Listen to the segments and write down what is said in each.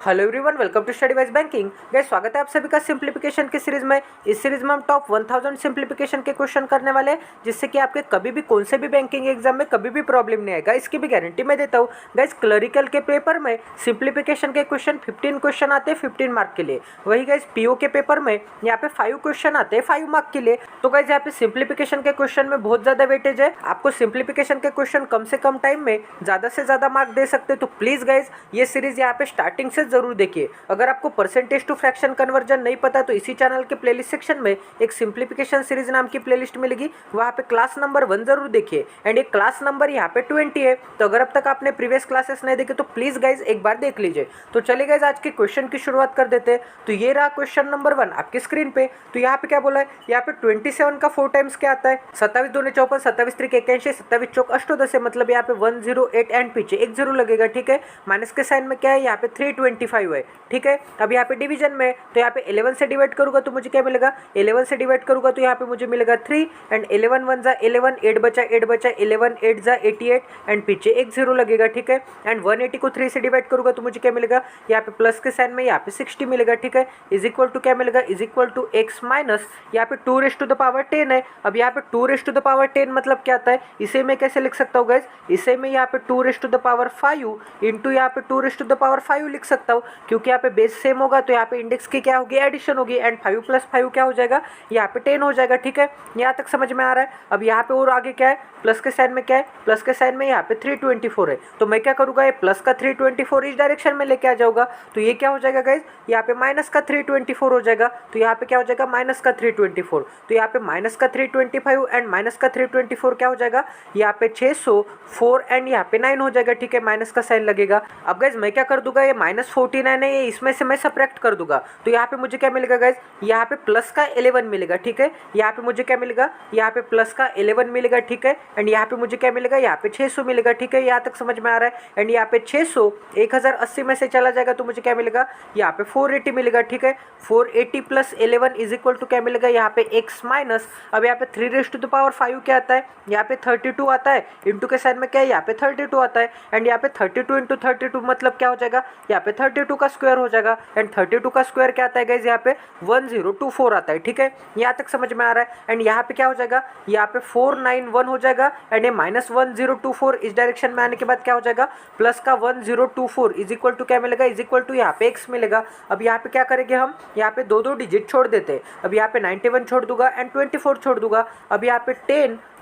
Hello everyone, welcome to study wise banking. Guys, स्वागत है आप सभी का सिंप्लीफिकेशन की सीरीज में। इस सीरीज में हम टॉप 1000 सिंप्लीफिकेशन के क्वेश्चन करने वाले हैं, जिससे कि आपके कभी भी कौन से भी बैंकिंग एग्जाम में कभी भी प्रॉब्लम नहीं आएगा, इसकी भी गारंटी मैं देता हूँ। गाइस, क्लरिकल के पेपर में सिंप्लीफिकेशन के क्वेश्चन 15 क्वेश्चन आते हैं 15 मार्क के लिए। वही गाइस पीओ के पेपर में यहाँ पे 5 क्वेश्चन आते हैं 5 मार्क के लिए। तो गाइस यहाँ पे सिंप्लीफिकेशन के क्वेश्चन में बहुत ज्यादा वेटेज है। आपको सिंप्लीफिकेशन के क्वेश्चन कम से कम टाइम में ज्यादा से ज्यादा मार्क दे सकते हैं। तो प्लीज गाइस ये सीरीज यहाँ पे स्टार्टिंग से जरूर देखिए। अगर आपको परसेंटेज टू फ्रैक्शन कन्वर्जन नहीं पता तो इसी चैनल के प्लेलिस्ट सेक्शन में एक सिंप्लीफिकेशन सीरीज नाम की प्लेलिस्ट मिलेगी, वहां पे क्लास नंबर 1 जरूर देखिए। एंड ये क्लास नंबर यहाँ पे 20 है। तो अगर अब तक आपने प्रीवियस क्लासेस नहीं देखे तो प्लीज गाइज एक बार देख लीजिए। तो चलिए गाइज आज के क्वेश्चन की शुरुआत कर देते हैं। तो ये रहा क्वेश्चन नंबर 1 आपकी स्क्रीन पे। तो यहाँ पे क्या बोला है, यहाँ पे 27 का 4 टाइम्स क्या आता है, 27 दूनी 54, 27 त्रिक 81, 27 चौक 810 मतलब यहाँ पे 108 एंड पीछे 1 0 लगेगा। ठीक है, माइनस के साइन में क्या है, यहाँ पे 325 है। ठीक है, अब यहाँ पे डिवीजन में तो यहाँ पे 11 से डिवाइड करूंगा तो मुझे क्या मिलेगा, 11 से डिवाइड करूंगा तो यहाँ पे मुझे मिलेगा 3 एंड 11 1 जा 11, 8 बचा 11 8 जा 88 एंड पीछे 1 0 लगेगा। ठीक है, एंड 180 को 3 से डिवाइड करूंगा तो मुझे क्या मिलेगा, यहाँ पे प्लस के साइन में यहाँ पे 60 मिलेगा। ठीक है, इज इक्वल टू क्या मिलेगा, is equal to x minus यहाँ पे 2 रेज़ टू द पावर 10 है। अब यहाँ पे 2 रेज़ टू द पावर 10 मतलब क्या आता है, इसे मैं कैसे लिख सकता हूँ गाइज, इसे मैं यहाँ पे 2 raise to the power 5 into यहाँ पे 2 रेज़ टू द पावर 5 लिख सकता हूँ, क्योंकि यहाँ पे बेस सेम होगा तो यहाँ पे इंडेक्स की क्या होगी, एडिशन होगी। एंड 5 प्लस 5 क्या हो जाएगा, यहाँ पे 10 हो जाएगा। ठीक है, यहाँ तक समझ में आ रहा है। अब यहाँ पे और आगे क्या है, प्लस के साइन में क्या है, प्लस के साइन में यहाँ पे 324 है। तो मैं क्या करूँगा, ये प्लस का 324 इस डायरेक्शन में लेके आ जाऊँगा। तो ये क्या हो जाएगा गाइज, यहाँ पे माइनस का 324 हो जाएगा। तो यहाँ पे क्या हो जाएगा, माइनस का 324। तो यहाँ पे माइनस का 325 एंड माइनस का 324 क्या हो जाएगा, यहाँ पे 604 एंड यहाँ पे 9 हो जाएगा। ठीक है, माइनस का साइन लगेगा। अब गाइज मैं क्या कर दूंगा, ये -49 है, ये इसमें से मैं सब्ट्रैक्ट कर दूंगा। तो यहाँ पे मुझे क्या मिलेगा गाइज, यहाँ पे प्लस का 11 मिलेगा। ठीक है, यहाँ पे मुझे क्या मिलेगा, यहाँ पे प्लस का 11 मिलेगा। ठीक है, एंड यहाँ पे मुझे क्या मिलेगा, यहाँ पे 600 मिलेगा। ठीक है, यहाँ तक समझ में आ रहा है। एंड यहाँ पे 600 1080 में से चला जाएगा तो मुझे क्या मिलेगा, यहाँ पे 480 मिलेगा। ठीक है, 480 प्लस 11 इज इक्वल टू क्या मिलेगा, यहाँ पे एक्स माइनस, अब यहाँ पे 3 रेज़ टू द पावर 5 क्या आता है, यहाँ पे 32 आता है। इंटू के साइड में क्या है, यहाँ पे 32 आता है। एंड यहाँ पे 32 इंटू 32 मतलब क्या हो जाएगा, यहाँ पे 32 का स्क्वायर हो जाएगा। एंड 32 का स्क्वायर क्या आता है गाइज, यहाँ पे 1024 आता है। ठीक है, यहाँ तक समझ में आ रहा है। एंड यहाँ पे क्या हो जाएगा, यहाँ पे 491 हो जाएगा। एंड ये -1024 इस डायरेक्शन में आने के बाद क्या हो जाएगा, प्लस का 1024 इज इक्वल टू क्या मिलेगा, इज इक्वल टू यहाँ पे एक्स मिलेगा। अब यहाँ पे क्या करेंगे हम, यहाँ पे 2 डिजिट छोड़ देते हैं। अब यहाँ पे 91 छोड़ दूंगा एंड 24 छोड़ दूंगा। अब यहाँ पे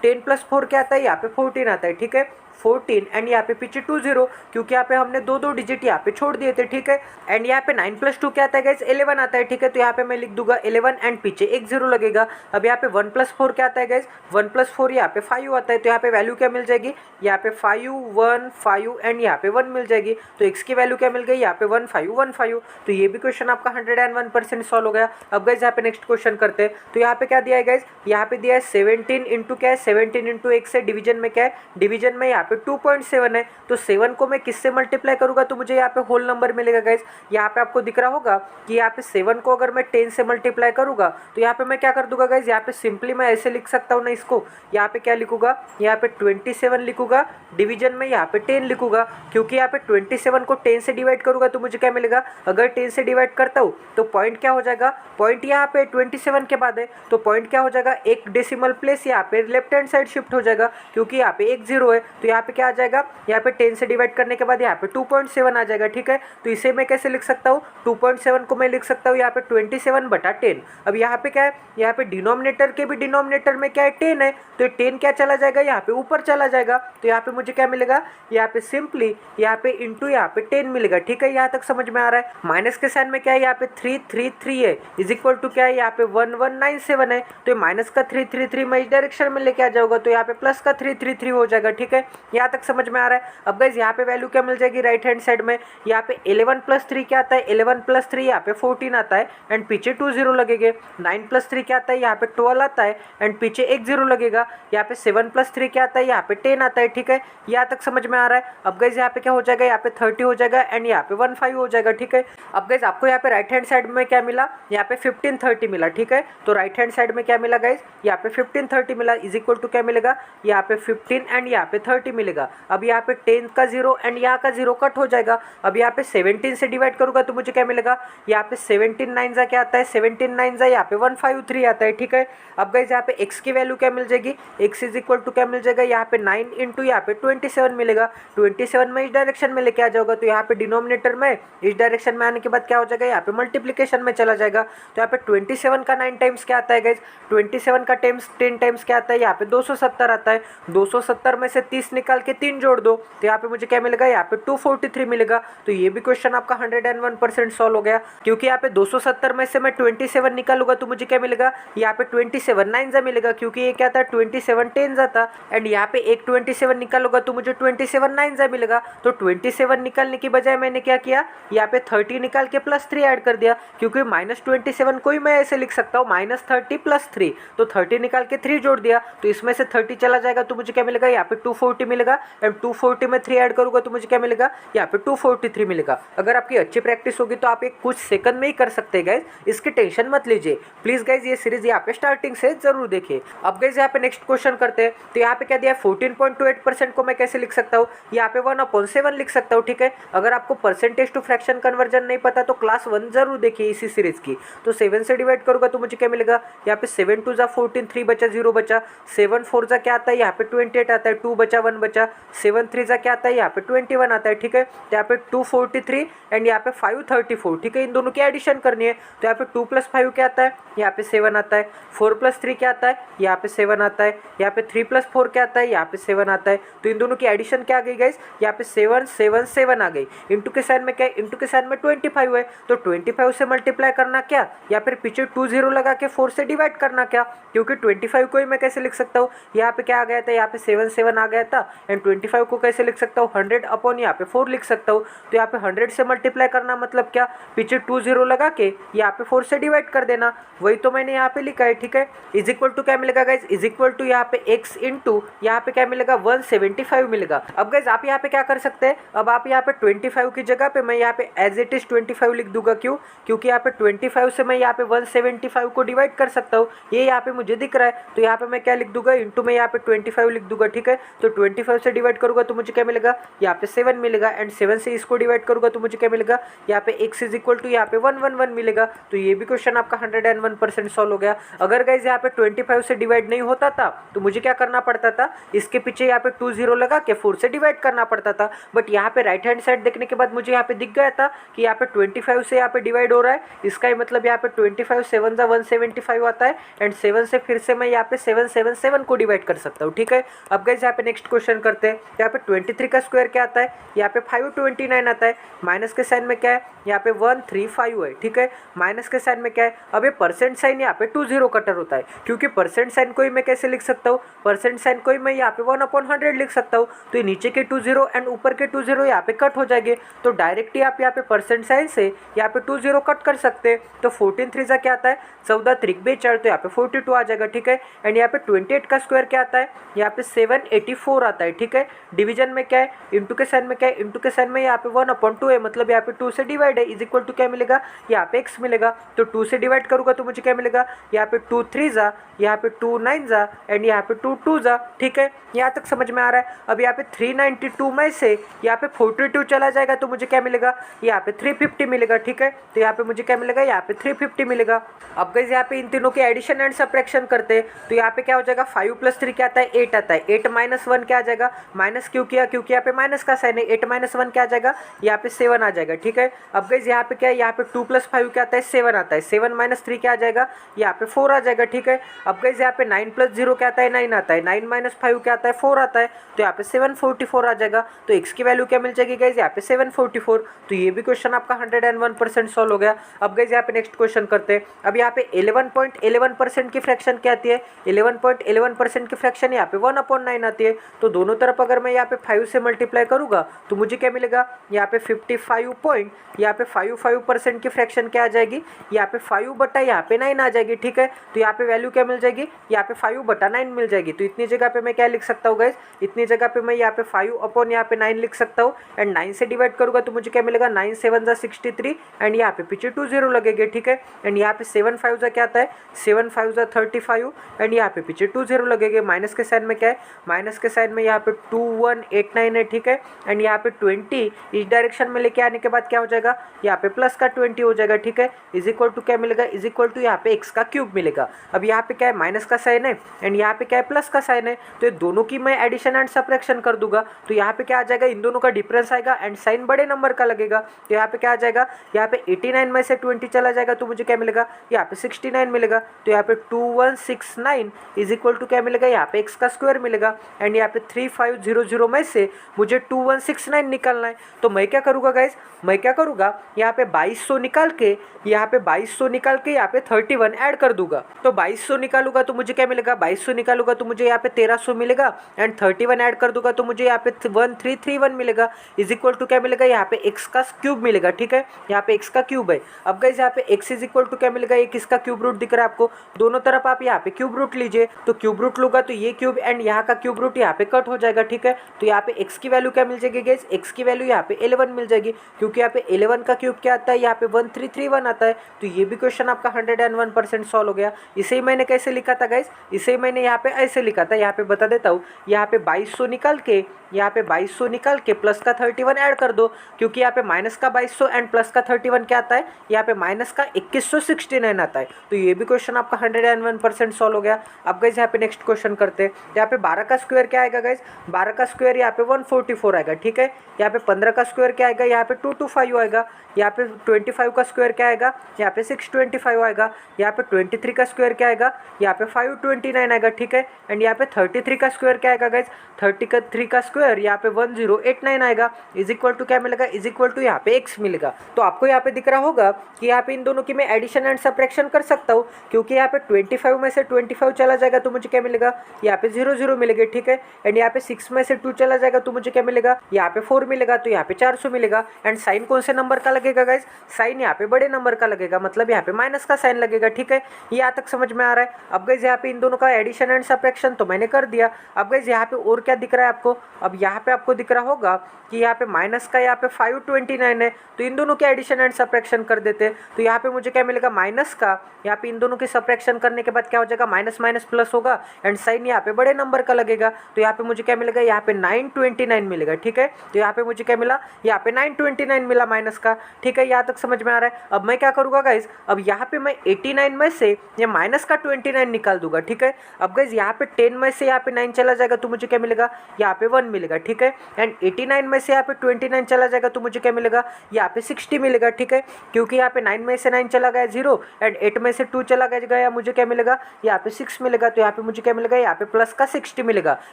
10 प्लस 4 क्या आता है, यहाँ पे 14 आता है। ठीक है, 14 एंड यहाँ पे पीछे 20, क्योंकि यहाँ पे हमने 2 डिजिट यहाँ पे छोड़ दिए थे। ठीक है, एंड यहाँ पे 9 प्लस 2 क्या आता है गाइस, 11 आता है। ठीक है, तो यहाँ पे मैं लिख दूंगा 11 एंड पीछे 1 0 लगेगा। अब यहाँ पे 1 प्लस 4 क्या आता है गाइस, 1 प्लस 4 यहाँ पे 5 आता है। तो यहाँ पे वैल्यू क्या मिल जाएगी, यहाँ पे 5 1 5 एंड यहाँ पे 1 मिल जाएगी। तो x की वैल्यू क्या मिल गई, यहाँ पे 1 5 1 5। तो ये भी क्वेश्चन आपका 101% सॉल्व हो गया। अब गाइस यहाँ पे नेक्स्ट क्वेश्चन करते हैं। तो यहाँ पे क्या दिया है गाइस, यहाँ पे दिया है 17 इंटू क्या है, 17 इंटू x से डिवीजन में क्या है, डिवीजन में यहाँ पे 2.7 है। तो 7 को मैं किससे मल्टीप्लाई करूंगा तो मुझे यहाँ पे होल नंबर मिलेगा गाइज। यहाँ पे आपको दिख रहा होगा कि यहाँ पे 7 को अगर मैं 10 से मल्टीप्लाई करूंगा तो यहाँ पे मैं क्या कर दूंगा गाइज, यहाँ पे सिंपली मैं ऐसे लिख सकता हूँ ना इसको, यहाँ पे क्या लिखूंगा, यहाँ पे 27 लिखूंगा, डिवीजन में यहाँ पे 10 लिखूंगा, क्योंकि यहाँ पे 27 को 10 से डिवाइड करूंगा तो मुझे क्या मिलेगा, अगर 10 से डिवाइड करता हूँ तो पॉइंट क्या हो जाएगा, पॉइंट यहाँ पे 27 के बाद है तो पॉइंट क्या हो जाएगा, एक डेसिमल प्लेस यहाँ पे लेफ्ट हैंड साइड शिफ्ट हो जाएगा, क्योंकि यहाँ पे 1 0 है। तो यहाँ पे क्या आ जाएगा, यहाँ पे 10 से डिवाइड करने के बाद यहाँ पे 2.7 आ जाएगा। ठीक है, तो इसे मैं कैसे लिख सकता हूँ, 2.7 को मैं लिख सकता हूँ यहाँ पे 27/10। अब यहाँ पे क्या है, यहाँ पे डिनोमिनेटर के भी डिनोमिनेटर में क्या है, 10 है, तो 10 क्या चला जाएगा, यहाँ पे ऊपर चला जाएगा। तो यहाँ पे मुझे क्या मिलेगा, यहाँ पे सिंपली यहाँ पे इंटू यहाँ पे 10 मिलेगा। ठीक है, यहाँ तक समझ में आ रहा है। माइनस के साइन में क्या है, यहाँ पे 333 है, इज इक्वल टू क्या है, यहाँ पे 1197 है। तो माइनस का 333 मैं इस डायरेक्शन में लेके आ जाऊंगा तो यहाँ पे प्लस का 333 हो जाएगा। ठीक है, यहाँ तक समझ में आ रहा है। अब गाइज यहाँ पे वैल्यू क्या मिल जाएगी, राइट हैंड साइड में यहाँ पे 11 प्लस 3 क्या आता है, 11 प्लस 3 यहाँ पे 14 आता है एंड पीछे 2 0 लगेंगे। 9 प्लस 3 क्या आता है, यहाँ पे 12 आता है एंड पीछे 1 0 लगेगा। यहाँ पे 7 प्लस 3 क्या आता है, यहाँ पे 10 आता है। ठीक है, यहाँ तक समझ में आ रहा है। अब गाइज यहाँ पे क्या हो जाएगा, यहाँ पे 30 हो जाएगा एंड यहाँ पे 15 हो जाएगा। ठीक है, अब गाइज आपको यहाँ पे राइट हैंड साइड में क्या मिला, यहाँ पे 1530 मिला। ठीक है, तो राइट हैंड साइड में क्या मिला गाइज, यहाँ पे 1530 मिला, इज इक्वल टू क्या मिलेगा, यहाँ पे 15 एंड यहाँ पे 30 मिलेगा। मिलेगा? अब यहाँ पे 10 का 0 एंड यहाँ का 0 कट हो जाएगा। अब यहाँ पे 17 से डिवाइड करूँगा तो मुझे क्या मिलेगा? यहाँ पे 17 9 क्या आता है? 17 9 यहाँ पे 153 आता है, ठीक है। अब गाइस यहाँ पे x की वैल्यू क्या मिल जाएगी? x इज इक्वल टू क्या मिल जाएगा? यहाँ पे 9 इंटू यहाँ पे 27 मिलेगा। 27 में इस डायरेक्शन में लेके आ जाओगा तो यहाँ पे डिनोमिनेटर में इस डायरेक्शन में आने के बाद क्या हो जाएगा? यहाँ पे मल्टीप्लीकेशन में चला जाएगा। तो यहाँ पे 27 का 9 टाइम्स क्या आता है गाइज? 27 का 10 टाइम्स क्या आता है? यहाँ पे 270 आता है। 270 में से 30 निकाल के 3 जोड़ दो तो यहाँ पे मुझे क्या मिलेगा? यहाँ पे 243 मिलेगा। तो ये भी क्वेश्चन आपका 101% सॉल्व हो गया, क्योंकि यहाँ पे 270 में से मैं 27 निकालूंगा तो मुझे क्या मिलेगा? यहाँ पे 27 9 मिलेगा, क्योंकि ये क्या था? 27 10 था। एंड यहाँ पे एक 27 निकालूंगा तो मुझे 27 9 मिलेगा। तो 27 निकालने की बजाय मैंने क्या किया? यहाँ पे 30 निकाल के +3 ऐड कर दिया, क्योंकि -27 को ही मैं ऐसे लिख सकता हूँ -30 + 3। तो 30 निकाल के 3 जोड़ दिया तो इसमें से 30 चला जाएगा तो मुझे क्या मिलेगा? यहाँ पे 240 मिलेगा। एंड 240 में 3 ऐड करूंगा तो मुझे क्या मिलेगा? यहाँ पे 243 मिलेगा। अगर आपकी अच्छी प्रैक्टिस होगी तो आप एक कुछ सेकंड में ही कर सकते हैं गाइज, इसकी टेंशन मत लीजिए प्लीज गाइज। ये सीरीज यहाँ पे स्टार्टिंग से जरूर देखिए। अब गाइज यहाँ पे नेक्स्ट क्वेश्चन करते हैं। तो यहाँ पे क्या दिया है? 14.28% को मैं कैसे लिख सकता हूँ? यहाँ पे 1/7 लिख सकता हूँ, ठीक है। अगर आपको परसेंटेज टू फ्रैक्शन कन्वर्जन नहीं पता तो क्लास 1 जरूर देखिए इसी सीरीज की। तो 7 से डिवाइड करूंगा तो मुझे क्या मिलेगा? यहाँ पे 7 2 जा 14, 3 बचा 0 बचा। 7 4 जा क्या आता है? यहाँ पे 28 आता है, 2 बचा 1 बचा। 7 3 जा क्या आता है? यहाँ पे 21 आता है, ठीक है। तो यहाँ पे 243 एंड यहाँ पे 534, ठीक है। इन दोनों की एडिशन करनी है तो यहाँ पे 2 + 5 क्या आता है? यहाँ पे 7 आता है। 4 + 3 क्या आता है? यहाँ पे 7 आता है। यहाँ पे 3 + 4 क्या आता है? यहाँ पे 7 आता है। तो इन दोनों की एडिशन क्या आ गई गाइस? यहाँ पे 7 7 7 आ गई। इंटू के साइन में क्या है? इंटू के साइन में 25 है, तो 25 से मल्टीप्लाई करना क्या, या फिर पीछे 2 0 लगा के 4 से डिवाइड करना क्या, क्योंकि 25 को ही मैं कैसे लिख सकता हूँ? यहाँ पे क्या आ गया था? यहाँ पे 7 7 आ गया था। एंड 25 को कैसे लिख सकता हूँ? 100 अपॉन यहाँ पे 4 लिख सकता हूँ। तो यहाँ पे 100 से मल्टीप्लाई करना मतलब क्या? पीछे 2 0 लगा के यहाँ पे 4 से डिवाइड कर देना। वही तो मैंने यहाँ पे लिखा है, ठीक है। इज इक्वल टू क्या मिलेगा गाइज? इज इक्वल टू यहाँ पे x इंटू यहाँ पे क्या मिलेगा? 175 मिलेगा। अब गाइज आप यहाँ पे क्या कर सकते हैं? अब आप यहाँ पे 25 की जगह पे मैं यहाँ पे एज इट इज 25 लिख दूंगा। क्यों? क्योंकि यहाँ पे 25 से मैं यहाँ पे 175 को डिवाइड कर सकता हूँ, ये यहाँ पे मुझे दिख रहा है। तो यहाँ पे मैं क्या लिख दूंगा? इंटू में यहाँ पे 25 लिख दूंगा, ठीक है। तो 25 से डिवाइड करूंगा तो मुझे क्या मिलेगा? यहाँ पे 7 मिलेगा। एंड 7 से इसको डिवाइड करूंगा तो मुझे क्या मिलेगा? यहाँ पे x इज इक्वल टू यहाँ पे 111 मिलेगा। तो ये भी क्वेश्चन आपका 101% सॉल्व हो गया। अगर गाइज यहाँ पे 25 से डिवाइड नहीं होता था तो मुझे क्या करना पड़ता था? इसके पीछे यहाँ पे 2 0 लगा के 4 से डिवाइड करना पड़ता था। बट यहाँ पे राइट हैंड साइड देखने के बाद मुझे यहाँ पे दिख गया था कि यहाँ पे 25 से यहाँ पे डिवाइड हो रहा है। इसका ही मतलब यहाँ पे 25 7 जा 175 आता है। एंड 7 से फिर से मैं यहाँ पे 7 को डिवाइड कर सकता हूँ, ठीक है। अब गाइज यहाँ पे नेक्स्ट क्वेश्चन करते हैं। यहाँ पे 23 का स्क्वायर क्या आता है? यहाँ पे 529 आता है। माइनस के साइन में क्या है? यहाँ पे 135 है, ठीक है। माइनस के साइन में क्या है? अब ये परसेंट साइन यहाँ पे 2 0 कटर होता है, क्योंकि परसेंट साइन को ही मैं कैसे लिख सकता हूँ? परसेंट साइन को ही मैं यहाँ पे 1/100 लिख सकता हूँ। तो ये नीचे के 2 0 एंड ऊपर के 2 0 यहाँ पे कट हो जाएंगे। तो डायरेक्टली आप यहाँ पे परसेंट साइन से यहाँ पे 2 0 कट कर सकते हैं। तो 14 3 क्या आता है? 14 3 4, तो यहाँ पे 42 आ जाएगा, ठीक है। एंड यहाँ पे 28 का स्क्वायर क्या आता है? यहाँ पे 784 आता है, ठीक है। डिवीजन में क्या है? इंटू के साइन में क्या है? इंटू के साइन में यहाँ पे 1/2 है, मतलब यहाँ पे 2 से डिवाइड है। इज इक्वल टू क्या मिलेगा? यहाँ पे x मिलेगा। तो 2 से डिवाइड करूंगा तो मुझे क्या मिलेगा? यहाँ पे 2 3 जा, यहाँ पे 2 9 जा एंड यहाँ पे 2 2 जा, ठीक है। यहाँ तक समझ में आ रहा है। अब यहाँ पे 392 में से यहाँ पे 42 चला जाएगा तो मुझे क्या मिलेगा? यहाँ पे 350 मिलेगा, ठीक है। तो यहाँ पे मुझे क्या मिलेगा? यहाँ पे 350 मिलेगा। अब गाइस यहाँ पे इन तीनों के एडिशन एंड सबट्रैक्शन करते हैं तो यहाँ पे क्या हो जाएगा? 5 + 3 क्या आता है? 8 आता है। 8 - 1 क्या आ जाएगा? माइनस क्यों किया? क्योंकि यहाँ पे माइनस का साइन है। 8 - 1 क्या आ जाएगा? यहाँ पे 7 आ जाएगा, ठीक है। अब गाइस यहाँ पे क्या है? यहाँ पे 2 + 5 क्या आता है? 7 आता है। 7 - 3 क्या आ जाएगा? यहाँ पे 4 आ जाएगा, ठीक है। अब गाइस यहाँ पे 9 + 0 क्या आता है? 9 आता है। 9 - 5 क्या आता है? 4 आता है। तो यहाँ पे 744 आ जाएगा। तो x की वैल्यू क्या मिल जाएगी गाइस? यहाँ पे 744। तो ये भी क्वेश्चन आपका 101% सॉल्व हो गया। अब गाइस यहाँ पे नेक्स्ट क्वेश्चन करते हैं। अब यहाँ पे 11.11% की फ्रैक्शन क्या आती है? 11.11% की फ्रैक्शन यहाँ पे 1/9 आती है। तो दोनों तरफ अगर मैं यहाँ पे 5 से मल्टीप्लाई करूंगा तो मुझे क्या मिलेगा? यहाँ पे 55% की फ्रैक्शन क्या आ जाएगी? यहाँ पे 5/9 आ जाएगी, ठीक है। तो यहाँ पे वैल्यू क्या मिल जाएगी? यहाँ पे 5/9 मिल जाएगी। तो इतनी जगह पे मैं क्या लिख सकता हूँ गाइज, इतनी जगह पे मैं यहाँ पे 5 अपॉन यहाँ पे 9 लिख सकता हूँ। एंड 9 से डिवाइड करूँगा तो मुझे क्या मिलेगा, 9 7 जा 63 एंड यहाँ पे पीछे 2 0 लगेंगे, ठीक है। एंड यहाँ पे 7 5 जा क्या आता है, 7 5 जा 35 एंड यहाँ पे पीछे 2 0 लगेंगे। माइनस के साइन में क्या है, माइनस के साइन में यहाँ पे 2 1 8 9 है, ठीक है। एंड यहाँ पे 20 इस डायरेक्शन में लेके आने के बाद क्या हो जाएगा, यहाँ पे प्लस का 20 हो जाएगा, ठीक है। इज इक्वल टू क्या मिलेगा, इज इक्वल टू यहाँ पे एक्स का क्यूब मिलेगा। अब यहाँ पे क्या है, माइनस का साइन है एंड यहाँ पे क्या है, प्लस का साइन है, तो ये दोनों की मैं एडिशन एंड सब्ट्रैक्शन कर दूंगा। तो यहाँ पे क्या आ जाएगा, इन दोनों का डिफरेंस आएगा एंड साइन बड़े नंबर का लगेगा। तो यहाँ पे क्या आ जाएगा, यहाँ पे 89 में से 20 चला जाएगा तो मुझे क्या मिलेगा, यहाँ पे 69 मिलेगा। तो यहाँ पे 2169 इज इक्वल टू क्या मिलेगा, यहाँ पे एक्स का स्क्वायर मिलेगा। एंड यहाँ पे 3500 में से मुझे 2169 निकालना है। तो मैं क्या करूँगा गाइज, मैं क्या करूँगा, यहाँ पे 2200 निकाल के, यहाँ पे 2200 निकाल के यहाँ पे 31 ऐड कर दूंगा। तो 2200 निकालूंगा तो मुझे क्या मिलेगा, 2200 निकालूंगा तो मुझे यहाँ पे 1300 मिलेगा एंड 31 ऐड कर दूंगा तो मुझे यहाँ पे 1331 मिलेगा। इज इक्वल टू क्या मिलेगा, यहाँ पे एक्स का क्यूब मिलेगा, ठीक है। यहाँ पे एक्स का क्यूब है। अब गाइस यहाँ पे एक्स इज इक्वल टू क्या मिलेगा, ये किसका क्यूब रूट दिख रहा है आपको, दोनों तरफ आप यहाँ पे क्यूब रूट लीजिए। तो क्यूब रूट लूंगा तो ये क्यूब एंड यहाँ का क्यूब रूट यहाँ पे कट हो जाएगा, ठीक है। तो यहाँ पे एक्स की वैल्यू क्या मिल जाएगी गाइस, एक्स की वैल्यू यहाँ पे 11 मिल जाएगी, क्योंकि यहाँ पे 11 का क्यूब क्या आता है, यहाँ पे 1331 आता है। तो ये भी क्वेश्चन आपका 101% सॉल्व हो गया। इसे ही मैंने कैसे लिखा था गाइस, इसे मैंने यहाँ पे ऐसे लिखा था, यहाँ पे बता देता हूँ। यहाँ पे 2200 निकाल के, यहाँ पे 2200 निकाल के प्लस का 31 ऐड कर दो, क्योंकि यहाँ पे माइनस का 2200 एंड प्लस का 31 क्या आता है, यहाँ पे माइनस का 2169 आता है। तो ये भी क्वेश्चन आपका 101% सॉल्व हो गया। अब गाइस यहाँ पे नेक्स्ट क्वेश्चन करते हैं। यहाँ पे 12 का स्क्वायर क्या आएगा गाइस, 12 का स्क्वायर यहाँ पे 144 आएगा, ठीक है। यहाँ पे 15 का स्क्वायर क्या आएगा, यहाँ पे 225 आएगा। यहाँ पे 25 का स्क्वायर क्या आएगा, यहाँ पे 625 आएगा। यहाँ पे 23 का स्क्वायर क्या आएगा, यहाँ पे 529 आएगा, ठीक है। एंड यहाँ पे 33 का स्क्वायर क्या आएगा गाइज, 33 का स्क्वायर यहाँ पे 1089 आएगा। इज इक्वल टू क्या मिलेगा, इज इक्वल टू यहाँ पे एक्स मिलेगा। तो आपको यहाँ पे दिख रहा होगा कि यहाँ पे इन दोनों की मैं एडिशन एंड सब्ट्रैक्शन कर सकता हूँ, क्योंकि यहाँ पे 25 में से 25 चला जाएगा तो मुझे क्या मिलेगा, यहाँ पे 0 मिलेगा, ठीक है। एंड यहाँ पे 6 में से 2 चला जाएगा तो मुझे क्या मिलेगा, यहाँ पे 4 मिलेगा, तो यहाँ पे 400 मिलेगा। एंड साइन कौन से नंबर का लगेगा गाइज, साइन यहाँ पे बड़े नंबर का लगेगा, मतलब यहाँ पे माइनस का साइन लगेगा, ठीक है। ये यहाँ तक समझ में आ रहा है। अब गाइज यहाँ पे इन दोनों का एडिशन एंड सब्ट्रैक्शन तो मैंने कर दिया। अब गाइज यहाँ पे और क्या दिख रहा है आपको, अब यहाँ पे आपको दिख रहा होगा कि यहाँ पे माइनस का यहाँ पे 529 है, तो इन दोनों के एडिशन एंड सब्ट्रैक्शन कर देते हैं। तो यहाँ पे मुझे क्या मिलेगा, माइनस का यहाँ पे इन दोनों की सब्ट्रैक्शन करने के बाद क्या हो जाएगा, माइनस माइनस प्लस होगा एंड साइन यहाँ पे बड़े नंबर का लगेगा। तो यहाँ पे मुझे क्या मिलेगा, यहाँ पे 929 मिलेगा, ठीक है। तो यहाँ पे मुझे क्या मिला, यहाँ पे 929 मिला माइनस का, ठीक है। यहाँ तक समझ में आ रहा है। अब मैं क्या करूँगा गाइज, अब यहाँ पे मैं 89 में से ये माइनस का 29 निकाल दूंगा, ठीक है। अब गाइज यहाँ पे 10 में से यहाँ पे 9 चला जाएगा तो मुझे क्या मिलेगा, यहाँ पे 1 मिलेगा, ठीक है। एंड 89 में से यहाँ पे 29 चला जाएगा तो मुझे क्या मिलेगा, यहाँ पे 60 मिलेगा, ठीक है। क्योंकि यहाँ पे 9 में से 9 चला गया 0 एंड 8 में से 2 चला गया, मुझे क्या मिलेगा, यहाँ पे 6 मिलेगा। तो यहाँ पे मुझे क्या मिलेगा, यहाँ पे प्लस का 60 मिलेगा,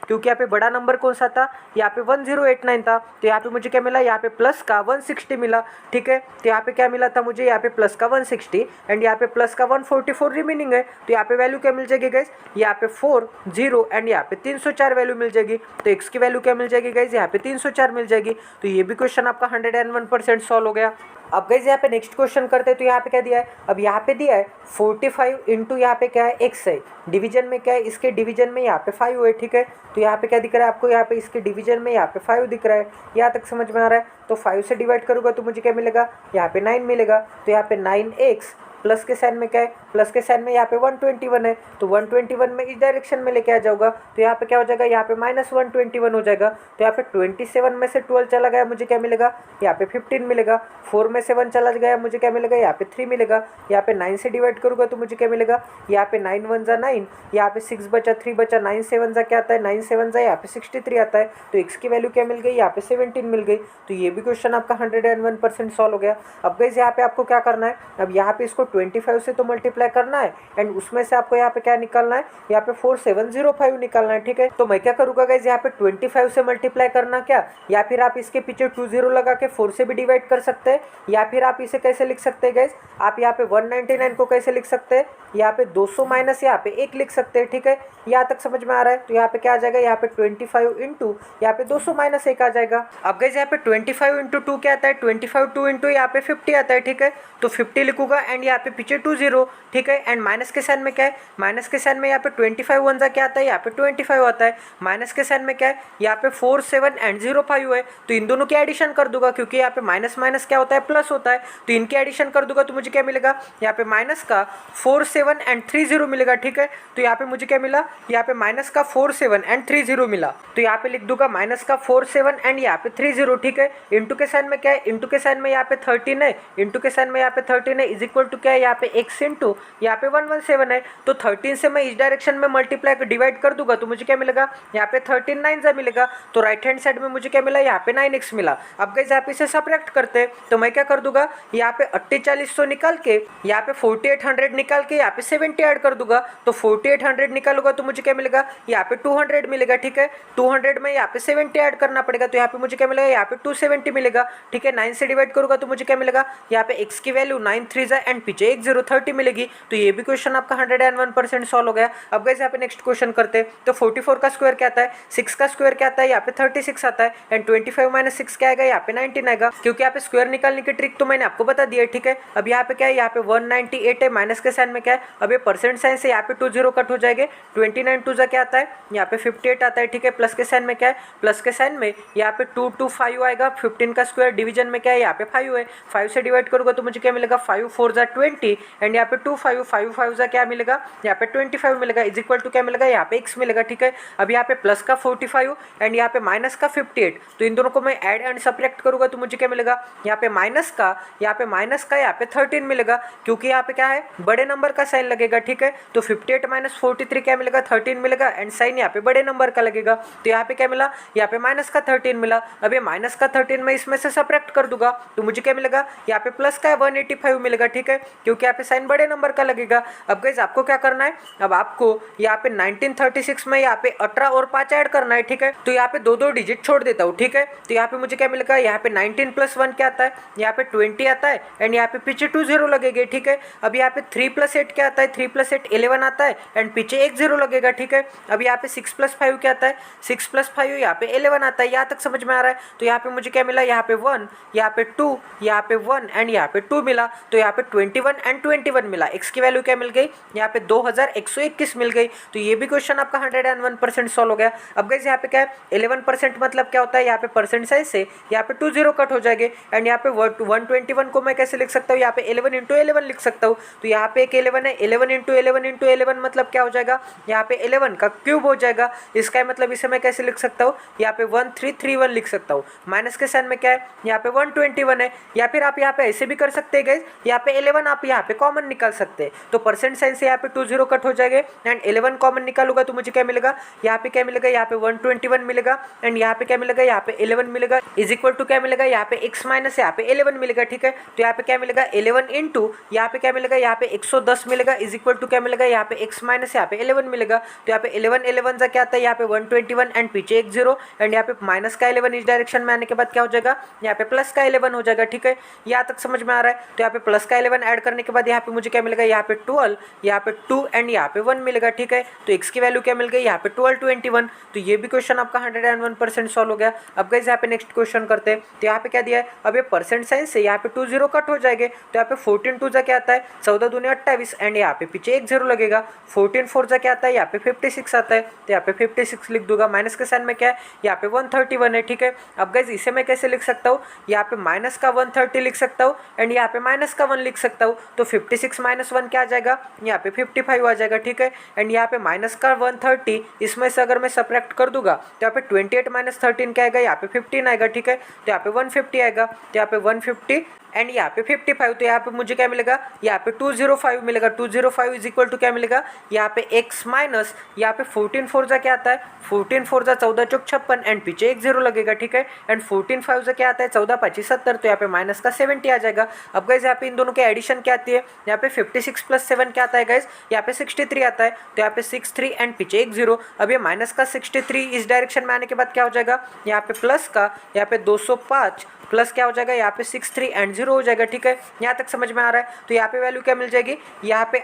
क्योंकि यहाँ पे बड़ा नंबर कौन सा था, यहाँ पे 1089 था। तो यहाँ पे मुझे क्या मिला, यहाँ पे प्लस का 160 मिला, ठीक है। तो यहाँ पे क्या मिला था मुझे, यहाँ पे प्लस का 160 एंड यहाँ पे प्लस का 144 रिमेनिंग है। तो यहाँ पे वैल्यू क्या मिल जाएगी गाइज, यहाँ पे 4 0 एंड यहाँ पे 304 वैल्यू मिल जाएगी। तो एक्स की वैल्यू क्या मिल जाएगी गाइज, यहाँ पे 304 मिल जाएगी। तो ये भी क्वेश्चन आपका 101% सॉल्व हो गया। अब गाइज यहाँ पे नेक्स्ट क्वेश्चन करते हैं। तो यहाँ पे क्या दिया है, अब यहाँ पे दिया है 45 इंटू यहाँ पे क्या है, एक्स है। डिवीजन में क्या है, इसके डिवीजन में यहाँ पे 5 है, ठीक है। तो यहाँ पे क्या दिख रहा है आपको, यहाँ पे इसके डिवीजन में यहाँ पे 5 दिख रहा है। यहाँ तक समझ में आ रहा है। तो 5 से डिवाइड करूँगा तो मुझे क्या मिलेगा, यहाँ पे 9 मिलेगा। तो यहाँ पे 9x प्लस के साइन में क्या है, प्लस के साइन में यहाँ पे 121 है। तो 121 में इस डायरेक्शन में लेके आ जाऊँगा तो यहाँ पे क्या हो जाएगा, यहाँ पे माइनस 121 हो जाएगा। तो यहाँ पे 27 में से 12 चला गया, मुझे क्या मिलेगा, यहाँ पे 15 मिलेगा। 4 में से 1 चला गया, मुझे क्या मिलेगा, यहाँ पे 3 मिलेगा। यहाँ पे 9 से डिवाइड करूँगा तो मुझे क्या मिलेगा, यहाँ पे 9 1 जा 9, यहाँ पे 6 बचा 3 बचा, 9 7 जा क्या आता है, 9 7 जा यहाँ पे 63 आता है। तो एक्स की वैल्यू क्या मिल गई, यहाँ पे 17 मिल गई। तो ये भी क्वेश्चन आपका 101% सॉल्व हो गया। अब गाइस यहाँ पे आपको क्या करना है, अब यहाँ पे इसको 25 से तो मल्टीप्लाई करना है एंड उसमें से आपको यहाँ पे क्या निकालना है, यहाँ पे 4705 निकालना है, ठीक है। तो मैं क्या करूँगा गाइस, यहाँ पे 25 से मल्टीप्लाई करना क्या, या फिर आप इसके पीछे 20 लगा के 4 से भी डिवाइड कर सकते हैं, या फिर आप इसे कैसे लिख सकते हैं गाइस, आप यहाँ पे 199 को कैसे लिख सकते हैं, यहाँ पे 200 माइनस यहाँ पे 1 लिख सकते हैं, ठीक है। यहाँ तक समझ में आ रहा है। तो यहाँ पे क्या आ जाएगा, यहाँ पे 25 इंटू यहाँ पे 200 माइनस 1 आ जाएगा। अब गाइस यहाँ पे 25 इंटू 2 क्या आता है, 25 2 इंटू यहाँ पे 50 आता है, ठीक है। तो 50 लिखूंगा एंड यहाँ पे पीछे 20, ठीक है। एंड माइनस के साइन में क्या है, माइनस के साइन में यहाँ पे 25 वन जा क्या आता है, यहाँ पे 25 आता है। माइनस के साइन में क्या है, यहाँ पे 4 7 एंड 0 5 है, तो इन दोनों की एडिशन कर दूंगा, क्योंकि यहाँ पे माइनस माइनस क्या होता है, प्लस होता है, तो इनकी एडिशन कर दूंगा तो मुझे क्या मिलेगा, यहाँ पे माइनस का 4 7 एंड 3 0 मिलेगा। ठीक है, तो यहाँ पे मुझे क्या मिला, यहाँ पे माइनस का 4 7 एंड 3 0 मिला, तो यहाँ पे लिख दूंगा माइनस का 4 7 एंड यहाँ पे 3 0। ठीक है, इंटू के साइन में क्या है, इंटू के साइन में यहाँ पे 13 है, इंटू के साइन में यहाँ पे 13 है, इज इक्वल टू क्या है, यहाँ पे x इंटू यहाँ पे 117 है, तो 13 से मैं इस डायरेक्शन में मल्टीप्लाई डिवाइड कर दूंगा तो मुझे क्या मिलेगा, यहाँ पे 13 9 जा मिलेगा, तो राइट हैंड साइड में मुझे क्या मिला, यहाँ पे 9x मिला। अब गाइस यहाँ पे इसे सब्ट्रैक्ट करते हैं, तो मैं क्या कर दूंगा, यहाँ पे 4800 निकाल के यहाँ पे 4800 निकाल के यहाँ पे 70 ऐड कर दूंगा, तो 4800 निकालूंगा तो मुझे क्या मिलेगा, यहाँ पे 200 मिलेगा। ठीक है, 200 में यहाँ पे 70 ऐड करना पड़ेगा, तो यहाँ पे मुझे क्या मिलेगा, यहाँ पे 270 मिलेगा। ठीक है, 9 से डिवाइड करूंगा तो मुझे क्या मिलेगा, यहाँ पे x की वैल्यू 9 3 जा एंड पीछे 1 0 30 मिलेगी। तो ये भी क्वेश्चन आपका 101% सॉल्व हो गया। अब गाइस यहाँ पे नेक्स्ट क्वेश्चन करते हैं, तो 44 का स्क्वायर क्या आता है, 6 का स्क्वायर क्या आता है, यहाँ पे 36 आता है, एंड 25 माइनस 6 क्या आएगा, यहाँ पे 19 आएगा, क्योंकि यहाँ पे स्क्वायर निकालने की ट्रिक तो मैंने आपको बता दी है। ठीक है, अब यहाँ पे क्या है, यहाँ पे 198 है, माइनस के साइन में क्या है, अब ये परसेंट साइन से यहाँ पे 2 0 कट हो जाएंगे, 29 2 जा क्या आता है, यहाँ पे 58 आता है। ठीक है, प्लस के साइन में क्या है, प्लस के साइन में यहाँ पे 2 2 5 आएगा, 15 का स्क्वायर डिवीजन में क्या है, यहाँ पे 5 है, 5 से डिवाइड करूंगा तो मुझे क्या मिलेगा, 5 4 जा 20 एंड यहाँ पे 2 5 5 5 जा क्या मिलेगा, यहाँ पे 25 मिलेगा, इज इक्वल टू क्या मिलेगा, यहाँ पे x मिलेगा। ठीक है, अब यहाँ पे प्लस का 45 एंड यहाँ पे माइनस का 58, तो इन दोनों को मैं ऐड एंड सब्ट्रैक्ट करूंगा तो मुझे क्या मिलेगा, यहाँ पे माइनस का यहाँ पे 13 मिलेगा, क्योंकि यहाँ पे क्या है, बड़े नंबर का साइन लगेगा। ठीक है, तो 58 माइनस 43 क्या मिलेगा, 13 मिलेगा, एंड साइन यहाँ पे बड़े नंबर का लगेगा, तो यहाँ पे क्या मिला, यहाँ पे माइनस का 13 मिला। अब ये माइनस का 13 मैं इसमें से सब्ट्रैक्ट कर दूंगा तो मुझे क्या मिलेगा, यहाँ पे प्लस का 185 मिलेगा। ठीक है, क्योंकि यहाँ पे साइन बड़े नंबर का लगेगा। अब गाइस आपको क्या करना है, अब आपको यहाँ पे 1936 में यहाँ पे 18 और 5 ऐड करना है। ठीक है, तो यहाँ पे दो दो डिजिट छोड़ देता हूँ। ठीक है, तो यहाँ पे मुझे क्या मिलेगा, यहाँ पे 19 + 1 क्या आता है, यहाँ पे 20 आता है, एंड यहाँ पे पीछे 2 0 लगेगा। ठीक है, अब यहाँ पे 3 + 8 क्या आता है, 3 + 8 11 आता है, एंड पीछे 1 0 लगेगा। ठीक है, अब यहाँ पे 6 + 5 क्या आता है, 6 + 5 यहाँ पे 11 आता है। यहाँ तक समझ में आ रहा है, तो यहाँ पे मुझे क्या मिला, यहाँ पे 1, यहाँ पे 2, यहाँ पे 1 एंड यहाँ पे 2 मिला, तो यहाँ पे 21 एंड 21 मिला। x की वैल्यू क्या मिल गई, यहाँ पे 2121 मिल गई। तो ये भी क्वेश्चन आपका 101% सॉल्व हो गया। अब गाइस यहाँ पे क्या है, 11% मतलब क्या होता है, यहाँ पे परसेंट साइज से यहाँ पे 2 0 कट हो जाएंगे, एंड यहाँ पे 121 को मैं कैसे लिख सकता हूँ, यहाँ पे 11 × 11 लिख सकता हूँ। तो यहाँ पे एक 11 है, 11 × 11 × 11 मतलब क्या हो जाएगा, यहाँ पे 11 का क्यूब हो जाएगा। इसका मतलब इसे मैं कैसे लिख सकता हूँ, यहाँ पे 1331 लिख सकता हूँ। माइनस के साइन में क्या है, यहाँ पे 121 है, या फिर आप यहाँ पे ऐसे भी कर सकते हैं गाइस, यहाँ पे 11 आप यहाँ पे कॉमन निकाल सकते हैं, तो परसेंट साइन से यहाँ पे 2 0 कट हो जाएंगे, एंड 11 कॉमन निकालूंगा तो मुझे क्या मिलेगा, यहाँ पे क्या मिलेगा, यहाँ पे 121 मिलेगा, एंड यहाँ पे क्या मिलेगा, यहाँ पे 11 मिलेगा, इज इक्वल टू क्या मिलेगा, यहाँ पे x माइनस यहाँ पे 11 मिलेगा। ठीक है, तो यहाँ पे क्या मिलेगा, 11 इंटू यहाँ पे क्या मिलेगा, यहाँ पे 110 मिलेगा, इज इक्वल टू क्या मिलेगा, यहाँ पे x माइनस यहाँ पे 11 मिलेगा। तो यहाँ पे 11 11 जा क्या आता है, यहाँ पे 121 एंड पीछे 1 0, एंड यहाँ पे माइनस का 11 इस डायरेक्शन में आने के बाद क्या हो जाएगा, यहाँ पे प्लस का 11 हो जाएगा। ठीक है, यहाँ तक समझ में आ रहा है। तो यहाँ पे प्लस का 11 ऐड करने के बाद यहाँ पे मुझे क्या मिलेगा, यहाँ पे 12, यहाँ पे 2 एंड यहाँ पे 1 मिलेगा। ठीक है, तो x की वैल्यू क्या मिल गई, यहाँ पे 12 21। तो ये भी क्वेश्चन आपका 101% सॉल्व हो गया। अब गाइस यहाँ पे नेक्स्ट क्वेश्चन करते हैं, तो यहाँ पे क्या दिया है, अब ये परसेंट साइन से यहाँ पे 2 0 कट हो जाएंगे, तो यहाँ पे 14 2 जा क्या आता है, 14 दूनी 28, एंड यहाँ पे पीछे 1 0 लगेगा। 14 4 जा क्या आता है, यहाँ पे 56 आता है, तो यहाँ पे 56 लिख दूंगा। माइनस के साइन में क्या है, यहाँ पे 131 है। ठीक है, अब गाइस इसे मैं कैसे लिख सकता हूँ, यहाँ पे माइनस का 130 लिख सकता हूँ, एंड यहाँ पे माइनस का 1 लिख सकता हूँ। तो 56 - 1 क्या आ जाएगा, यहाँ पे 55 आ जाएगा। ठीक है, एंड यहाँ पे माइनस का 130, इसमें से अगर मैं सब्ट्रैक्ट कर दूंगा तो यहाँ पे 28 - 13 क्या आएगा, यहाँ पे 15 आएगा। ठीक है, तो यहाँ पे 150 आएगा, तो यहाँ पे 150 एंड यहाँ पे 55, तो यहाँ पे मुझे क्या मिलेगा, यहाँ पे 205 मिलेगा। 205 इज इक्वल टू क्या मिलेगा, यहाँ पे x माइनस यहाँ पे 14 4 जा क्या आता है, 14 4 जा 14 चौक 56 एंड पीछे 1 0 लगेगा। ठीक है, एंड 14 5 जा क्या आता है, 14 5 70, तो यहाँ पे माइनस का 70 आ जाएगा। अब गाइस यहाँ पे इन दोनों के एडिशन क्या आती है, यहाँ पे 56 + 7 क्या आता है गाइस, यहाँ पे 63 आता है, तो यहाँ पे 63 एंड पीछे 1 0। अब ये माइनस का 63 इस डायरेक्शन में आने के बाद क्या हो जाएगा, यहाँ पे प्लस का यहाँ पे 205 प्लस क्या हो जाएगा, यहाँ पे 63 एंड 0 हो जाएगा। ठीक है, यहाँ तक समझ में आ रहा है। तो यहाँ पे वैल्यू क्या मिल जाएगी, यहाँ पे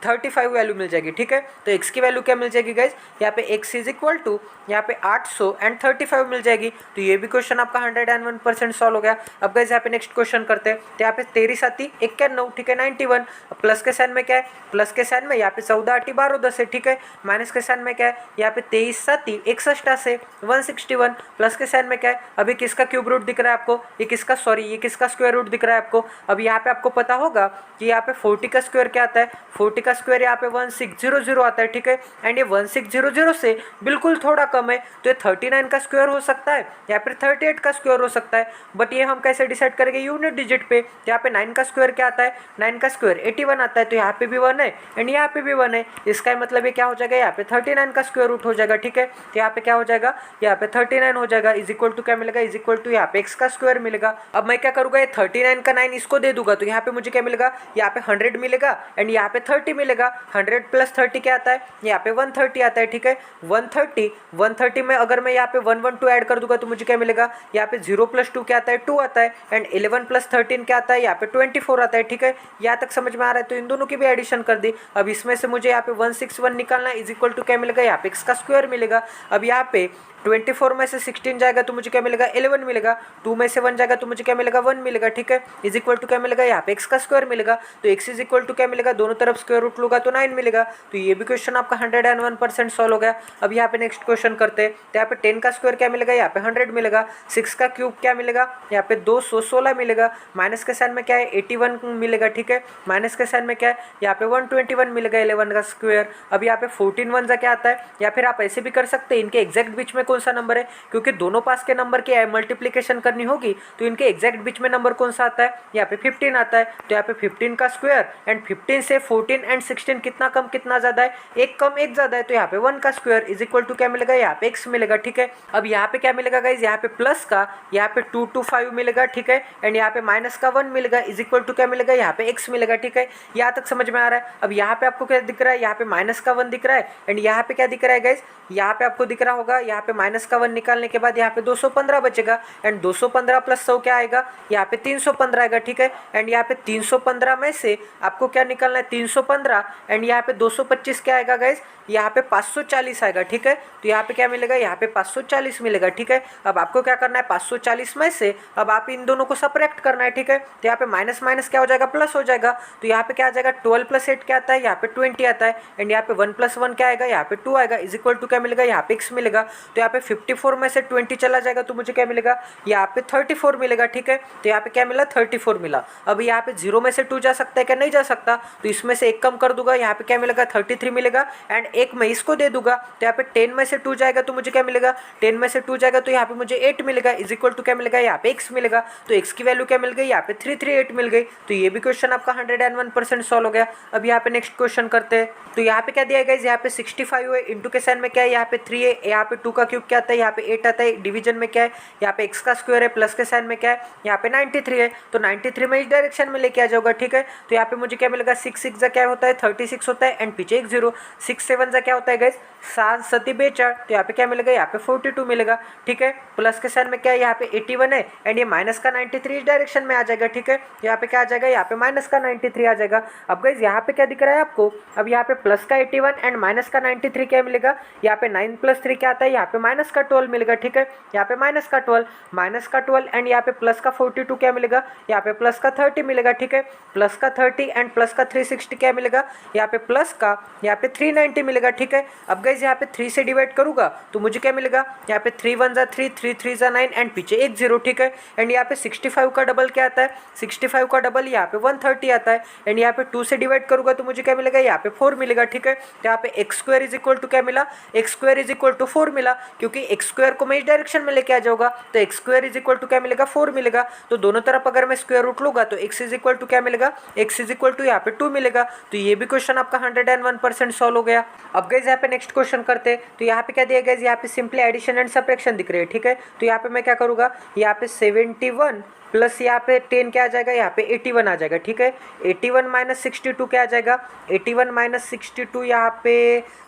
35 वैल्यू मिल जाएगी, ठीक है। तो x की वैल्यू क्या मिल जाएगी गाइज, यहाँ पे x इज इक्वल टू यहाँ पे 800 एंड 35 मिल जाएगी। तो ये भी क्वेश्चन आपका 101% सॉल्व हो गया। अब गाइज यहाँ पे नेक्स्ट क्वेश्चन करते हैं। तो यहाँ पे 13 साती 91, ठीक है, 91। प्लस के साइन में क्या है, प्लस के साइन में यहाँ पे 14 8 12 10 है, ठीक है। माइनस के साइन में क्या है, यहाँ पे 23 साती 61 से 161। प्लस के साइन में क्या है, अभी किसका क्यूब रूट दिख रहा है आपको, ये किसका स्क्वायर रूट दिख रहा है आपको। अब यहाँ पे आपको पता होगा कि यहाँ पे 40 का स्क्वायर क्या आता है, 40 का स्क्वायर यहाँ पे 1600 आता है, ठीक है। एंड ये 1600 से बिल्कुल थोड़ा कम है, तो ये 39 का स्क्वायर हो सकता है या फिर 38 का स्क्वायर हो सकता है। बट ये हम कैसे डिसाइड करेंगे, यूनिट डिजिट पे। तो यहाँ पे 9 का स्क्वायर क्या आता है, 9 का स्क्वायर 81 आता है, तो यहाँ पे भी 1 है एंड यहाँ पे भी 1 है। इसका मतलब ये क्या हो जाएगा, यहाँ पे 39 का स्क्वायर रूट हो जाएगा, ठीक है। तो यहाँ पे क्या हो जाएगा, यहाँ पे 39 हो जाएगा, इज इक्वल टू क्या मिलेगा, इज इक्वल टू यहाँ पे x का स्क्वायर मिलेगा। अब मैं क्या करूँगा, ये 39 का 9 इसको दे दूंगा, तो यहाँ पे मुझे क्या मिलेगा, यहाँ पे 100 मिलेगा एंड यहाँ पे 30 मिलेगा। 100 प्लस 30 क्या आता है, यहाँ पे 130 आता है, ठीक है। 130 में अगर मैं यहाँ पे 112 ऐड कर दूंगा तो मुझे क्या मिलेगा, यहाँ पे 0 प्लस 2 क्या आता है, 2 आता है एंड 11 प्लस 13 क्या आता है, यहाँ पे 24 आता है, ठीक है। यहाँ तक समझ में आ रहा है। तो इन दोनों की भी एडिशन कर दी। अब इसमें से मुझे यहाँ पे 161 निकालना है, इज इक्वल टू क्या मिलेगा, यहाँ पे x का स्क्वायर मिलेगा। अब यहाँ पे 24 में से 16 जाएगा तो मुझे क्या मिलेगा, 11 मिलेगा। 2 में से 1 जाएगा तो मुझे क्या मिलेगा, 1 मिलेगा, ठीक है। इज इक्वल टू क्या मिलेगा, यहाँ पे x का स्क्वायर मिलेगा। तो x इज इक्वल टू क्या मिलेगा, दोनों तरफ स्क्वायर रूट लूंगा तो 9 मिलेगा। तो ये भी क्वेश्चन आपका 101% सॉल्व हो गया। अब यहाँ पे नेक्स्ट क्वेश्चन करते हैं। तो यहाँ पे 10 का स्क्वायर क्या मिलेगा, यहाँ पे 100 मिलेगा। 6 का क्यूब क्या मिलेगा, यहाँ पे 216 मिलेगा। माइनस के साइन में क्या है, 81 मिलेगा, ठीक है। माइनस के साइन में क्या है, यहाँ पे 121 मिलेगा 11 का स्क्वायर। अब यहाँ पे 14 1 क्या आता है, या फिर आप ऐसे भी कर सकते हैं, इनके एग्जैक्ट बीच में कौन सा नंबर है, क्योंकि दोनों पास के नंबर की मल्टीप्लिकेशन करनी होगी तो इनके एग्जैक्ट बीच में नंबर कौन सा आता है, यहाँ पे 15 आता है। तो यहाँ पे 15 का स्क्वायर एंड 15 से 14 एंड 16 कितना कम कितना ज्यादा है, एक कम एक ज्यादा है, तो यहाँ पे 1 का स्क्वायर इज इक्वल टू क्या मिलेगा, यहाँ पे x मिलेगा, ठीक है। अब यहाँ पे क्या मिलेगा गाइज, यहाँ पे प्लस का यहाँ पे 2 to 5 मिलेगा, ठीक है। एंड यहाँ पे माइनस का 1 मिलेगा, इज इक्वल टू क्या मिलेगा, यहाँ पे x मिलेगा, ठीक है। यहाँ तक समझ में आ रहा है। अब यहाँ पे आपको क्या दिख रहा है, यहाँ पे माइनस का 1 दिख रहा है एंड यहाँ पे क्या दिख रहा है गाइज, यहाँ पे आपको दिख रहा होगा, यहाँ पे माइनस का 1 निकालने के बाद यहाँ पे 215 बचेगा एंड 215 प्लस 100 क्या आएगा, यहाँ पे 315 आएगा, ठीक है। एंड यहाँ पे 315 में से आपको क्या निकालना है, 315 एंड यहाँ पे 225 क्या आएगा गाइज, यहाँ पे 540 आएगा, ठीक है। तो यहाँ पे क्या मिलेगा, यहाँ पे 540 मिलेगा, ठीक है। अब आपको क्या करना है, 540 में से अब आप इन दोनों को सब्ट्रैक्ट करना है, ठीक है। तो यहाँ पे माइनस माइनस क्या हो जाएगा, प्लस हो जाएगा। तो यहाँ पे क्या आ जाएगा, 12 प्लस 8 क्या आता है, यहाँ पे 20 आता है एंड यहाँ पे 1 प्लस 1 क्या आएगा, यहाँ पे 2 आएगा, इज इक्वल टू क्या मिलेगा, यहाँ पे x मिलेगा। तो यहाँ पे 54 में से 20 चला जाएगा तो मुझे क्या मिलेगा, यहाँ पे 34 मिलेगा, ठीक है। तो यहाँ पे क्या मिला, 34 मिला। अब यहाँ पे 0 में से 2 जा सकता है क्या, नहीं जा सकता, तो इसमें से एक कम कर दूंगा, यहाँ पे क्या मिलेगा, 33 मिलेगा एंड एक मैं इसको दे दूंगा। तो यहाँ पे 10 में से 2 जाएगा तो मुझे क्या मिलेगा, 10 में से 2 जाएगा तो यहाँ पे मुझे 8 मिलेगा, इज इक्वल टू क्या मिलेगा, यहाँ पे x मिलेगा। तो x की वैल्यू क्या मिल गई, यहाँ पे 338 मिल गई। तो ये भी क्वेश्चन आपका 101% सॉल्व हो गया। अब यहाँ पे नेक्स्ट क्वेश्चन करते हैं। तो यहाँ पे क्या दिया गया, यहाँ पे 65 है, इंटू के साइन में क्या है, यहाँ पे 3 है, यहाँ पे 2 का क्यूब क्या आता है, यहाँ पे 8 आता है, डिवीजन में क्या है, यहाँ पे x का स्क्वायर है, प्लस के साइन में क्या है, यहाँ पे 93 है। तो 93 में इस डायरेक्शन में लेके आ जाओगा, ठीक है। तो यहाँ पे मुझे क्या मिलेगा, 6 6 क्या होता है, 36 होता है एंड पीछे एक 0, 6 7 क्या होता है गाइस, 7 7 42। तो यहाँ पे क्या मिलेगा, यहाँ पे 42 मिलेगा, ठीक है। प्लस के साइन में क्या है, यहाँ पे 81 है एंड ये माइनस का 93 इस डायरेक्शन में आ जाएगा, ठीक है। यहाँ पे क्या आ जाएगा, यहाँ पे माइनस का 93 आ जाएगा। अब गाइस यहाँ पे क्या दिख रहा है आपको, अब यहाँ पे प्लस का 81 एंड माइनस का 93 क्या मिलेगा, यहाँ पे 9 प्लस 3 क्या आता है, यहाँ पे माइनस का 12 मिलेगा, ठीक है। यहाँ पे माइनस का 12 एंड यहाँ पे प्लस का 42 क्या मिलेगा, यहाँ पे प्लस का 30 मिलेगा, ठीक है। प्लस का 30 एंड प्लस का 360 क्या मिलेगा, यहाँ पे प्लस का यहाँ पे 390 मिलेगा, ठीक है। अब गाइस यहाँ पे 3 से डिवाइड करूंगा तो मुझे क्या मिलेगा, यहाँ पे 3 1 3, 3 3 9 एंड पीछे एक 0, ठीक है। एंड यहाँ पे 65 का डबल क्या आता है, 65 का डबल यहाँ पे 130 आता है एंड यहाँ पे 2 से डिवाइड करूंगा तो मुझे क्या मिलेगा, यहाँ पे 4 मिलेगा, ठीक है। तो यहाँ पे x square is equal to क्या मिला, x square is equal to 4 मिला, क्योंकि एक्स स्क्वायर को मैं इस डायरेक्शन में लेके आ जाऊंगा तो x square is equal to क्या मिलेगा, 4 मिलेगा। तो दोनों तरफ अगर मैं स्क्वायर रूट लूंगा तो एक्स इज इक्वल टू क्या मिलेगा, एक्स इज इक्वल टू यहाँ पे 2 मिलेगा। तो ये भी क्वेश्चन आपका 101% सॉल्व हो गया। अब गाइस यहाँ पे नेक्स्ट क्वेश्चन करते हैं। तो यहाँ पे क्या दिया गया, यहाँ पे सिंपली एडिशन एंड सब्ट्रैक्शन दिख रहे हैं, ठीक है। तो यहाँ पे मैं क्या करूँगा, यहाँ पे 71 प्लस यहाँ पे 10 क्या आ जाएगा, यहाँ पे 81 आ जाएगा, ठीक है। 81 माइनस 62 क्या आ जाएगा, 81 माइनस 62 यहाँ पे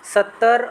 70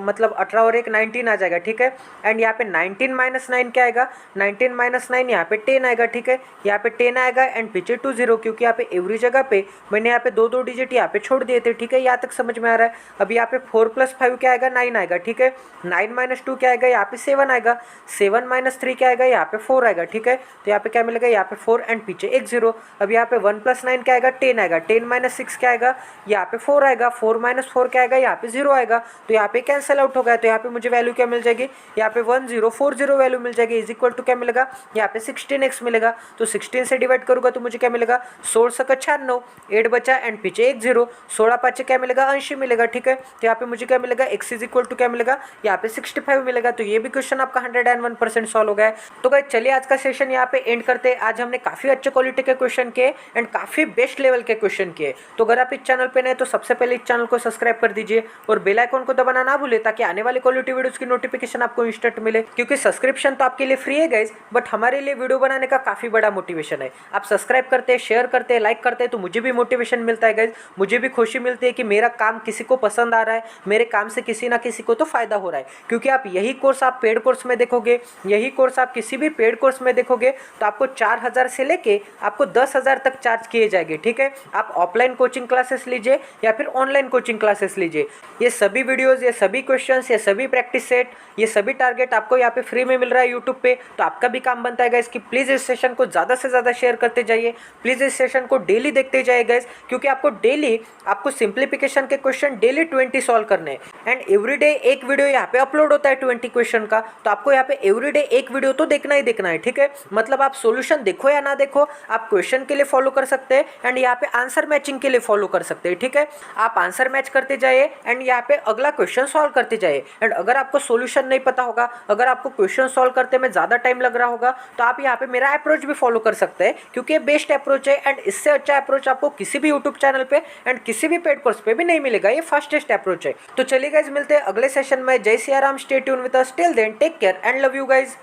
मतलब 18 और 1 19 आ जाएगा, ठीक है। एंड यहाँ पे 19 माइनस 9 क्या आएगा, 19 माइनस 9 यहाँ पे 10 आएगा, ठीक है। यहाँ पे 10 आएगा एंड पीछे 2 0, क्योंकि यहाँ पे एवरी जगह पे मैंने यहाँ पे दो दो डिजिट यहाँ पे छोड़ दिए थे, ठीक है। यहाँ तक समझ में आ रहा है। अब यहाँ पे 4 प्लस 5 क्या आएगा, 9 आएगा, ठीक है। 9 माइनस 2 क्या आएगा, यहाँ पे 7 आएगा। 7 माइनस 3 क्या आएगा, यहाँ पे 4 आएगा, ठीक है। तो यहाँ पे क्या मिलेगा, यहाँ पे 4 एंड पीछे एक 0। अब यहाँ पे 1 प्लस 9 क्या आएगा, 10 आएगा। 10 माइनस 6 क्या आएगा, यहाँ पे 4 आएगा। 4 माइनस 4 क्या आएगा, यहाँ पे 0 आएगा। तो यहाँ पे कैंसिल आउट हो गया, तो यहाँ पे मुझे वैल्यू क्या मिल जाएगी, यहाँ पे 1040 वैल्यू मिल जाएगी। इज इक्वल टू क्या मिलेगा, यहाँ पे 16x मिलेगा। तो 16 से डिवाइड करूंगा तो मुझे क्या मिलेगा, 16 का 96, 8 बचा एंड पीछे एक 0। 16 5 क्या मिलेगा, 80 मिलेगा, ठीक है। तो यहाँ पे मुझे क्या मिलेगा, x इज इक्वल टू क्या मिलेगा, यहाँ पे 65 मिलेगा। तो ये भी क्वेश्चन आपका 101% सॉल्व हो गया है। तो गाइस चलिए आज का सेशन यहाँ पे एंड करते हैं। आज हमने काफी अच्छे क्वालिटी के क्वेश्चन किए एंड काफी बेस्ट लेवल के क्वेश्चन किए। तो अगर आप इस चैनल पे नए तो सबसे पहले इस चैनल को सब्सक्राइब कर दीजिए और बेल आइकन को दबाना ना भूले, ताकि आने वाली क्वालिटी वीडियोस की नोटिफिकेशन आपको इंस्टेंट मिले। क्योंकि सब्सक्रिप्शन तो आपके लिए फ्री है गाइस, बट हमारे लिए वीडियो बनाने का काफी बड़ा मोटिवेशन है। आप सब्सक्राइब करते हैं, शेयर करते हैं, लाइक करते हैं तो मुझे भी मोटिवेशन मिलता है गाइस। मुझे भी खुशी मिलती है कि मेरा काम किसी को पसंद आ रहा है, मेरे काम से किसी ना किसी को तो फायदा हो रहा है। क्योंकि आप यही कोर्स आप पेड कोर्स में देखोगे, यही कोर्स आप किसी भी पेड कोर्स में देखोगे तो आपको 4000 से लेके आपको 10,000 तक चार्ज किए जाएंगे, ठीक है। आप ऑफलाइन कोचिंग क्लासेस लीजिए या फिर ऑनलाइन कोचिंग क्लासेस लीजिए, ये सभी वीडियोस, ये सभी क्वेश्चंस, ये सभी प्रैक्टिस सेट, ये सभी टारगेट आपको यहाँ पे फ्री में मिल रहा है यूट्यूब पे। तो आपका भी काम बनता है गाइस कि प्लीज इस सेशन को ज्यादा से ज्यादा शेयर करते जाइए, प्लीज इस सेशन को डेली देखते जाइए गाइस। क्योंकि आपको डेली आपको सिंप्लीफिकेशन के क्वेश्चन डेली 20 सॉल्व करने हैं एंड एवरीडे एक वीडियो यहाँ पे अपलोड होता है 20 क्वेश्चन का। तो आपको यहाँ पे एवरीडे एक वीडियो तो देखना ही देखना है, ठीक है। मतलब आप सॉल्यूशन देखो या ना देखो, आप क्वेश्चन के लिए फॉलो कर सकते हैं एंड यहाँ पे आंसर मैचिंग के लिए फॉलो कर सकते हैं, ठीक है। आप आंसर मैच करते जाइए एंड यहाँ पे अगला क्वेश्चन सॉल्व करते जाइए। एंड अगर आपको सॉल्यूशन नहीं पता होगा, अगर आपको क्वेश्चन सॉल्व करते में ज्यादा टाइम लग रहा होगा, तो आप यहाँ पे मेरा अप्रोच भी फॉलो कर सकते हैं, क्योंकि ये बेस्ट अप्रोच है एंड इससे अच्छा अप्रोच आपको किसी भी यूट्यूब चैनल पे एंड किसी भी पेड कोर्स पे भी नहीं मिलेगा। ये फास्टेस्ट अप्रोच है। तो चलिए गाइज मिलते हैं अगले सेशन में। जय Siya Ram, stay tune with us, till then take care and love you guys.